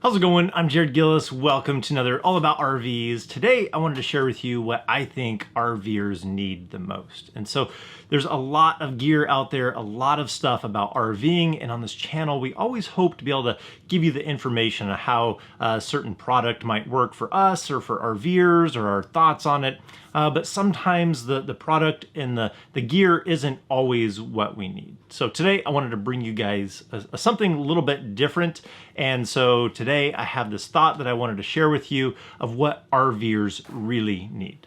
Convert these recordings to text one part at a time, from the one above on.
How's it going? I'm Jared Gillis. Welcome to another All About RVs. Today, I wanted to share with you what I think RVers need the most. And so there's a lot of gear out there, a lot of stuff about RVing, and on this channel, we always hope to be able to give you the information on how a certain product might work for us or for RVers or our thoughts on it. But sometimes the product and the gear isn't always what we need. So today I wanted to bring you guys something a little bit different. And so today I have this thought that I wanted to share with you of what RVers really need.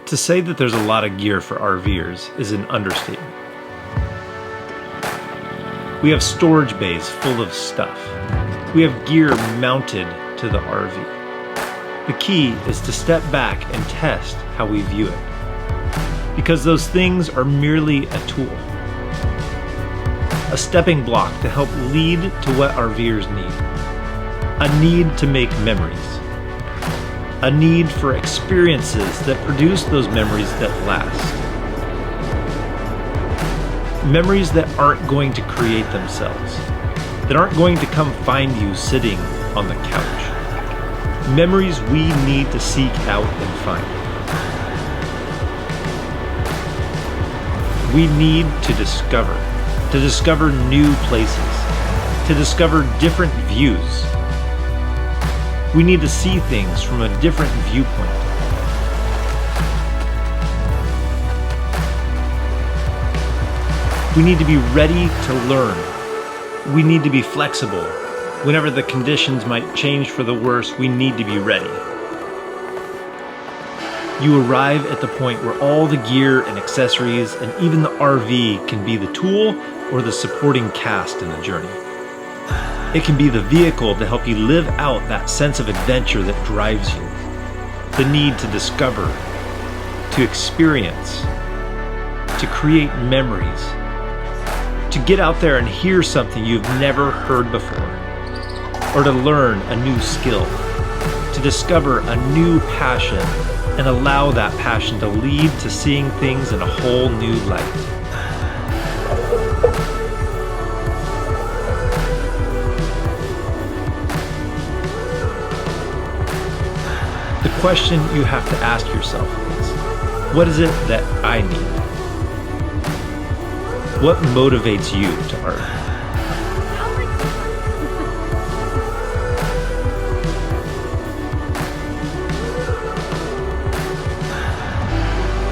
To say that there's a lot of gear for RVers is an understatement. We have storage bays full of stuff. We have gear mounted to the RV. The key is to step back and test how we view it. Because those things are merely a tool. A stepping block to help lead to what RVers need. A need to make memories. A need for experiences that produce those memories that last. Memories that aren't going to create themselves, that aren't going to come find you sitting on the couch. Memories we need to seek out and find. We need to discover new places, to discover different views. We need to see things from a different viewpoint. We need to be ready to learn. We need to be flexible. Whenever the conditions might change for the worse, we need to be ready. You arrive at the point where all the gear and accessories and even the RV can be the tool or the supporting cast in the journey. It can be the vehicle to help you live out that sense of adventure that drives you. The need to discover, to experience, to create memories, to get out there and hear something you've never heard before, or to learn a new skill, to discover a new passion and allow that passion to lead to seeing things in a whole new light. The question you have to ask yourself is, what is it that I need? What motivates you to RV?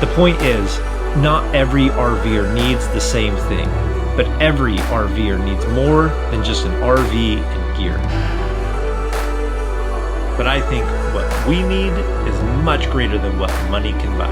The point is, not every RVer needs the same thing, but every RVer needs more than just an RV and gear. But I think what we need is much greater than what money can buy.